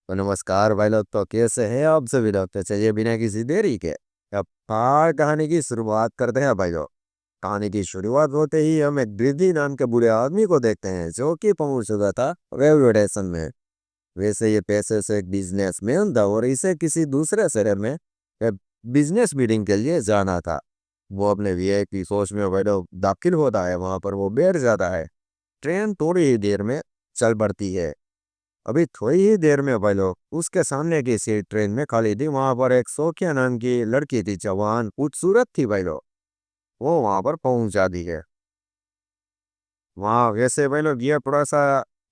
तो नमस्कार भाई लोग, तो कैसे हैं आप सभी लोग। तो चलिए बिना किसी देरी के अब आज कहानी की शुरुआत करते हैं भाई लोग। कहानी की शुरुआत होते ही हम एक गिरधी नाम के बुरे आदमी को देखते हैं जो कि पहुंच चुका था रेलवे स्टेशन में। वैसे ये पैसे से एक बिजनेसमैन था और इसे किसी दूसरे शहर में एक बिजनेस मीटिंग के लिए जाना था। वो अपने वीआईपी कोच में भाई लोग दाखिल होता है, वहां पर वो बैठ जाता है। ट्रेन थोड़ी ही देर में चल पड़ती है। अभी थोड़ी ही देर में भाई लोग उसके सामने की सीट ट्रेन में खाली थी। वहां पर एक सोकिया नाम की लड़की थी, जवान खूबसूरत थी भाई लोग। वो वहां पर पहुंच जाती है। वहां वैसे भाई लोग ये थोड़ा सा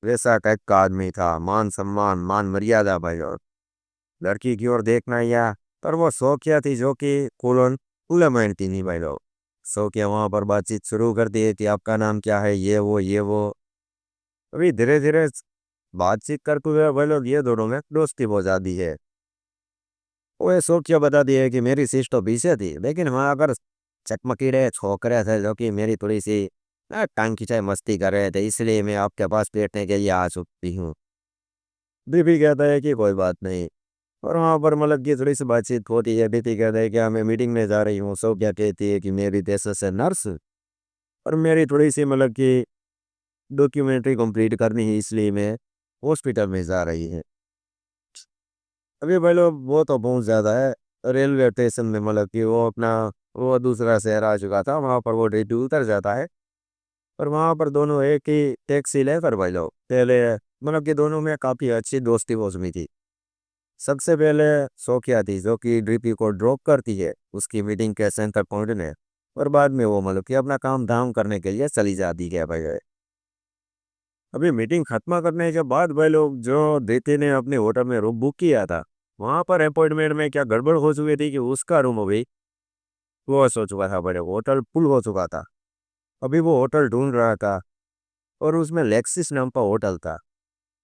वैसा टाइप का आदमी था, मान सम्मान मान मर्यादा भाई लोग। लड़की की ओर देखना या पर वो सोकिया थी जो कि कूलन खुले माइंड थी नहीं भाई लोग। सोकिया वहां पर बातचीत शुरू करती है कि आपका नाम क्या है, ये वो। अभी धीरे धीरे बातचीत करते हुए भाई लोग ये दोनों में दोस्ती हो जाती है। वो ये सोच के बता दिया कि मेरी सीट तो पीछे थी, लेकिन वहां अगर चकमकीड़े छोकरे थे जो कि मेरी थोड़ी सी टांग खिंचाई मस्ती कर रहे थे, इसलिए मैं आपके पास बैठने के लिए आ चुकी हूँ। बीबी कहता है कि कोई बात नहीं। और वहाँ पर मतलब की थोड़ी सी बातचीत होती है। बीबी कहता है कि हाँ, मैं मीटिंग में जा रही हूँ। सो क्या कहती है कि मेरी देश से नर्स और मेरी थोड़ी सी मतलब कि डॉक्यूमेंट्री कंप्लीट करनी है, इसलिए मैं हॉस्पिटल में जा रही है। अभी भाई लोग वो तो बहुत ज़्यादा है। रेलवे स्टेशन में मतलब कि वो अपना वो दूसरा शहर आ चुका था, वहाँ पर वो ड्यूटी उतर जाता है। और वहाँ पर दोनों एक ही टैक्सी लेकर भाई लोग पहले मतलब कि दोनों में काफ़ी अच्छी दोस्ती हो गई थी। सबसे पहले सोकिया थी जो कि डीपी को ड्रॉप करती है उसकी मीटिंग के सेंटर पॉइंट में। और बाद में वो मतलब कि अपना काम धाम करने के लिए चली जाती है भाई। अभी मीटिंग खत्म करने के बाद भाई लोग जो दीति ने अपने होटल में रूम बुक किया था, वहां पर अपॉइंटमेंट में क्या गड़बड़ हो चुकी थी कि उसका रूम अभी वो हो चुका था, बड़े होटल फुल हो चुका था। अभी वो होटल ढूंढ रहा था और उसमें लेक्सिस नाम का होटल था।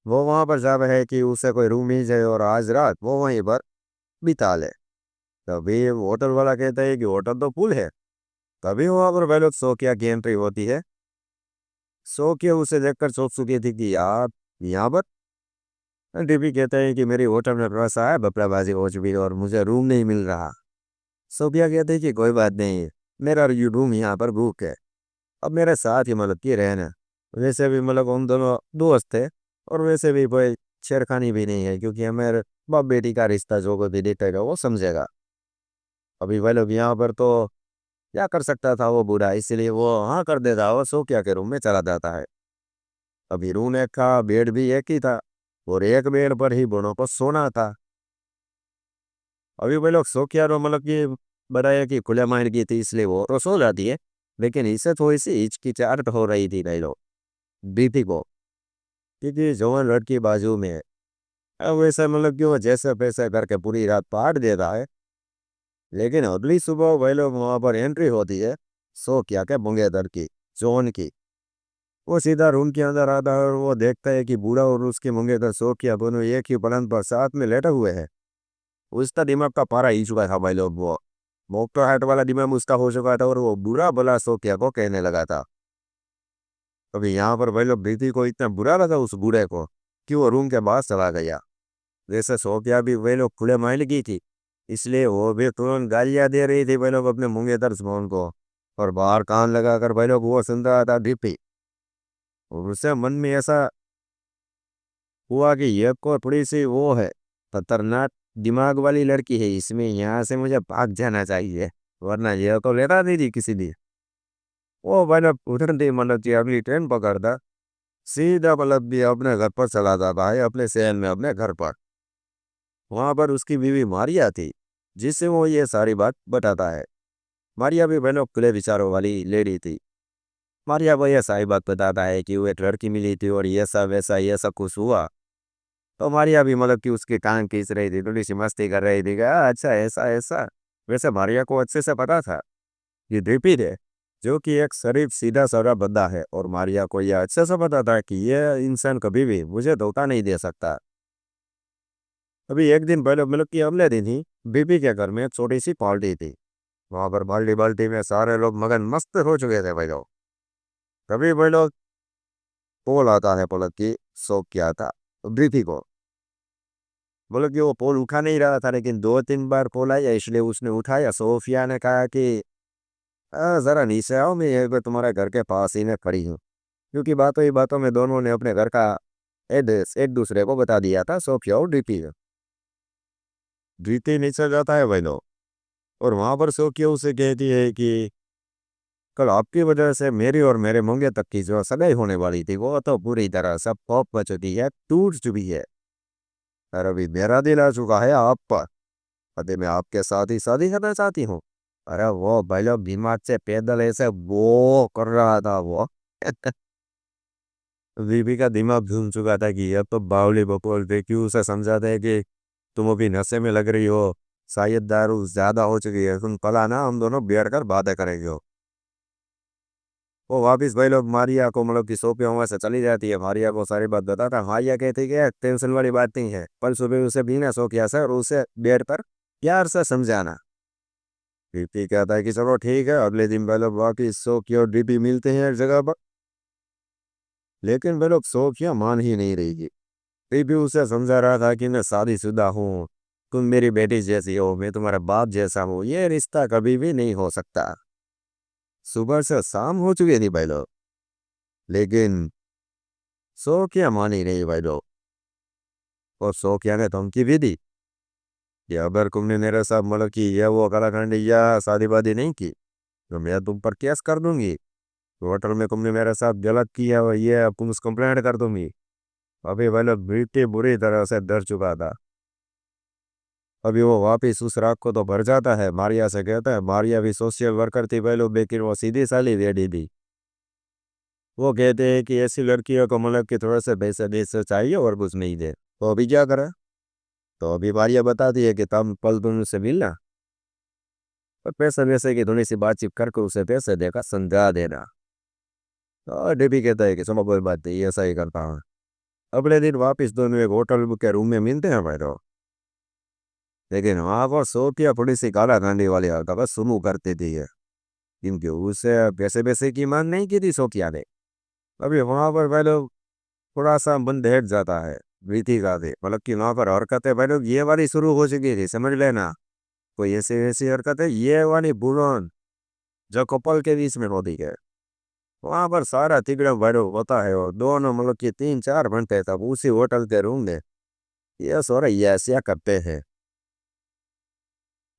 वो वहां पर जा रहा है कि उसे कोई रूम मिल जाए और आज रात वो वहीं पर बिता ले। तभी होटल वाला कहता है कि होटल तो फुल है। तभी वहां पर भाई लोग सोकिया की एंट्री होती है। सोकिया उसे देखकर सोच चुकी थी कि यार यहाँ पर डीपी कहते हैं कि मेरी होटल में व्यवस्था है, बपलाबाजी हो चुकी है और मुझे रूम नहीं मिल रहा। सोफिया कहते हैं कि कोई बात नहीं, मेरा रूम यहाँ पर बुक है। अब मेरे साथ ही मतलब कि रहना। वैसे भी मतलब हम दोनों दोस्त थे और वैसे भी कोई छेड़खानी भी नहीं है, क्योंकि हमारे बाप बेटी का रिश्ता जो कोई भी देखेगा वो समझेगा। अभी भाई लोग यहाँ पर तो क्या कर सकता था वो बूढ़ा, इसलिए वो हाँ कर देता, वो सोफिया के रूम में चला जाता है। अभी रूम एक का बेड भी एक ही था और एक बेड पर ही दोनों को सोना था। अभी भाई लोग सो क्या रो मतलब कि बताया कि खुले माइंड की थी, इसलिए वो तो सो जाती है। लेकिन इसे थोड़ी सी हिचकिचाहट हो रही थी भाई लोग दीदी को, क्योंकि जवान लड़की बाजू में है। अब वैसे मतलब कि वो जैसे पैसे करके पूरी रात पाट देता है। लेकिन अगली सुबह वही लोग वहां पर एंट्री होती है सो क्या के बुंगेदर की, जोन की। वो सीधा रूम के अंदर आता है और वो देखता है कि बूढ़ा और उसके मुंगेतर सो किया दोनों एक ही पलंग पर साथ में लेटे हुए हैं। उसका दिमाग का पारा ही चुका था भाई लोग। वो मोक्तो हाइट वाला दिमाग उसका हो चुका था और वो बुरा भला सोफिया को कहने लगा था। अभी यहाँ पर भाई लोग प्रीति को इतना बुरा लगा उस बूढ़े को कि वो रूम के बाहर चला गया। जैसे सोफिया भी वही लोग खुले माइंड की थी, इसलिए वो भी तुरंत गालियां दे रही थी भाई लोग अपने मुंगेतर सुमन को। और बाहर कान लगाकर भाई लोग वो सुन रहा था डीपी। और उसे मन में ऐसा हुआ कि ये को थोड़ी सी वो है, खतरनाक दिमाग वाली लड़की है, इसमें यहाँ से मुझे भाग जाना चाहिए, वरना ये तो लेता नहीं थी किसी दिन। वो मतलब उधर थी मतलब कि अगली ट्रेन पकड़ता सीधा मतलब भी अपने घर पर चला जाता है, अपने शहर में अपने घर पर। वहां पर उसकी बीवी मारिया थी, जिससे वो ये सारी बात बताता है। मारिया भी बहनों खुले विचारों वाली लेडी थी। मारिया को ये सारी बात बताता है कि वो एक लड़की मिली थी और ये सब वैसा ये सब कुछ हुआ। तो मारिया भी मतलब कि उसके कान खींच रही थी, थोड़ी सी मस्ती कर रही थी कि अच्छा ऐसा ऐसा। वैसे मारिया को अच्छे से पता था ये डीपी है जो कि एक शरीफ सीधा साधा बंदा है, और मारिया को यह अच्छे से पता था कि यह इंसान कभी भी मुझे धोखा नहीं दे सकता। अभी एक दिन पहले मतलब कि अगले दिन ही बीबी के घर में एक छोटी सी पार्टी थी। वहां पर बाल्टी बाल्टी में सारे लोग मगन मस्त हो चुके थे भाई लोग। तभी भाई लोग कॉल आता है पलक की, शौक किया था बीबी को। बोलो कि वो पोल उठा नहीं रहा था, लेकिन 2-3 बार पोल आया इसलिए उसने उठाया। सोफिया ने कहा कि ज़रा नीचे आओ, मैं यहीं पे तुम्हारे घर के पास ही में खड़ी हूँ। क्योंकि बातों ही बातों में दोनों ने अपने घर का एड्रेस एक दूसरे को बता दिया था, सोफिया और डीपी। डीपी नीचे जाता है भाई लोग, और वहाँ पर सोफिया उसे कहती है कि कल आपकी वजह से मेरी और मेरे मुंगे तक की जो सगाई होने वाली थी वो तो पूरी तरह सब खौफ बच चुकी है, टूट चुकी है। और अभी मेरा दिल आ चुका है आप पर। अरे मैं आपके साथ ही शादी करना चाहती हूँ। अरे वो भाई लोग दिमाग से पैदल ऐसे वो कर रहा था वो। बीबी का दिमाग घूम चुका था कि अब तो बावली बकौल देखी, उसे समझाता है कि तुम अभी नशे में लग रही हो, शायद दारू ज्यादा हो चुकी है, तुम कल आना, हम दोनों बैठ कर बातें करेंगे हो। वो वापिस भाई लोग मारिया को मतलब कि सोफिया वहां से चली जाती है, मारिया को सारी बात बताता। मारिया कहती है कि टेंशन वाली बात नहीं है, कल सुबह उसे बीना सोफिया से और उसे बैठ कर प्यार से समझाना। डीपी कहता है कि चलो ठीक है। अगले दिन भाई लोग वापिस सोफिया और डीपी मिलते हैं एक जगह पर। लेकिन भाई लोग सोफिया मान ही नहीं रही थी। डीपी उसे समझा रहा था कि मैं शादीशुदा हूँ, तुम मेरी बेटी जैसी हो, मैं तुम्हारा बाप जैसा हूँ, ये रिश्ता कभी भी नहीं हो सकता। सुबह से शाम हो चुकी थी भाई लोग, लेकिन सोफिया मानी नहीं भाई लोग। और सोफिया ने धमकी भी दी कि अगर तुमने मेरे साथ मतलब कि यह वो कलाखंड या शादी वादी नहीं की तो मैं तुम पर केस कर दूंगी। होटल में तुमने मेरे साथ गलत किया हो ये पुलिस कंप्लेंट कर दूंगी। अभी भाई लोग बेटी बुरी तरह से डर चुका था। अभी वो वापिस उस राग को तो भर जाता है, मारिया से कहता है। मारिया भी सोशल वर्कर थी भाई लोग, लेकिन वो सीधी साली रेडी थी। वो कहते हैं कि ऐसी लड़कियों को मतलब कि थोड़ा सा पैसे वैसे चाहिए और कुछ नहीं दे, तो अभी क्या करें। तो अभी मारिया बताती है कि तुम कल तुम उससे मिलना और पैसे वैसे की थोड़ी सी बातचीत करके उसे पैसे देकर समझा देना। और डेबी कहता है कि चलो कोई बात नहीं, ऐसा ही करता हूँ। अगले दिन वापस दोनों एक होटल के रूम में मिलते हैं भाई लोग। लेकिन वहाँ पर सोफिया थोड़ी सी काला कांडी वाली हरकत शुरू करती थी है, क्योंकि उसे पैसे पैसे की मांग नहीं की थी सोफिया ने। अभी वहाँ पर भाई लोग थोड़ा सा मन दहक जाता है रीति का थे, मतलब कि वहाँ पर हरकतें भाई लोग ये वाली शुरू हो चुकी थी, समझ लेना। कोई ऐसी ऐसी हरकतें ये वाली बुरन जो कपल के बीच में होती है। वहाँ पर सारा तिगड़ा भरो होता है, और दोनों मतलब कि 3-4 घंटे तक उसी होटल के रूम में ये सो रही ऐसा करते हैं।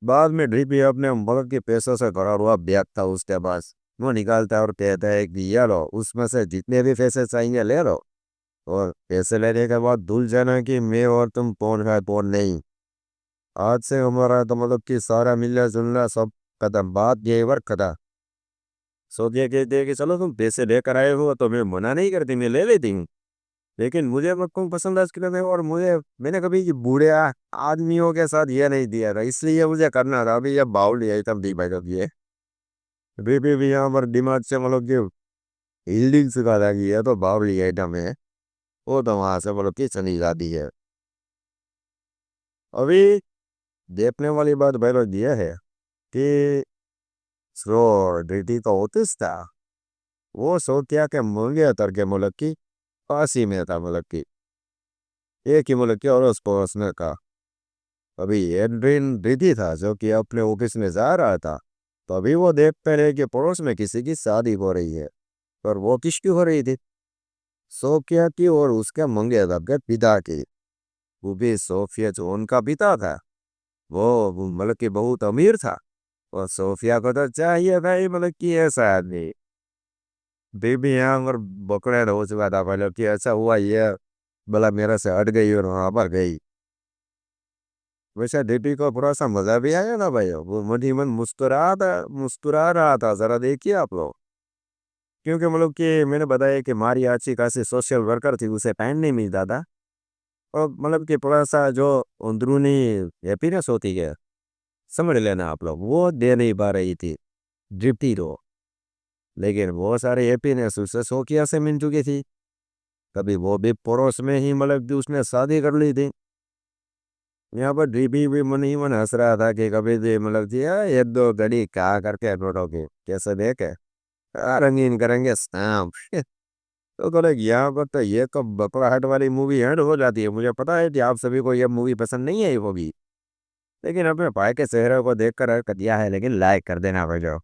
बाद में ड्रीपी अपने मतलब के पैसों से भरा हुआ बैग था उसके पास, वो निकालता है और कहता है कि ये लो, उसमें से जितने भी पैसे चाहिए ले लो। और पैसे लेने के बाद भूल जाना कि मैं और तुम कौन है कौन नहीं। आज से हमारा तो मतलब कि सारा मिलना जुलना सब खत्म, बात ये वर्क खत्म। सोचिए कहते हैं कि चलो तुम पैसे लेकर आए हो तो मैं मना नहीं करती, मैं ले लेती हूँ। लेकिन मुझे मक्खन पसंद आज नहीं, और मुझे मैंने कभी ये बूढ़े आदमियों के साथ ये नहीं दिया था, इसलिए मुझे करना था। अभी ये बाउल आइटम दी भाई कभी ये भी यहाँ पर दिमाग से मतलब कि हिल्डिंग सिखा था कि ये तो बाउली आइटम है। वो तो वहां से मतलब कि चली जाती है। अभी देखने वाली बात भाई लोग ये है कि श्रोर रीति तो होतीस था, वो सोतिया के मूल्य तर के मुल्क की पासी में था, मतलब की एक ही मुल्क के और उस पड़ोसने का। अभी एड्रिन रिधि था जो कि अपने ऑफिस में जा रहा था, तो अभी वो देखते रहे कि पड़ोस में किसी की शादी हो रही है। पर वो किसकी हो रही थी? सोफिया की और उसके मंगेतर के पिता की। वो भी सोफिया जो उनका पिता था वो मतलब कि बहुत अमीर था, और सोफिया को तो चाहिए भाई मतलब कि ऐसा आदमी। बेबी यहाँ पर बकरा हो चुका था, मतलब कि ऐसा हुआ ये भला मेरे से हट गई और वहां पर गई। वैसे दीदी को थोड़ा सा मजा भी आया ना भाई, वो मनी मन मुस्कुरा रहा था, जरा देखिए आप लोग। क्योंकि मतलब कि मैंने बताया कि मारी अच्छी खासी सोशल वर्कर थी, उसे टाइम नहीं मिलता था। और मतलब कि थोड़ा सा जो अंदरूनी हैप्पीनेस होती है, समझ लेना आप लोग, वो दे नहीं पा रही थी डिप्टी रो। लेकिन वो सारे हैप्पीनेस उसे सोकिया से मिल चुकी थी। कभी वो भी पड़ोस में ही मतलब कि उसने शादी कर ली थी। यहाँ पर डीपी भी मन ही मन हंस रहा था कि कभी भी मतलब जी एक दो घड़ी क्या करके नोटोगे कैसे देखे, रंगीन करेंगे स्टैम्प। तो बोले यहाँ पर तो ये कब बकराहट वाली मूवी एंड हो जाती है। मुझे पता है कि आप सभी को ये मूवी पसंद नहीं है वो भी, लेकिन अपने भाई के चेहरे को देख कर कर दिया है। लेकिन लाइक कर देना भाई जो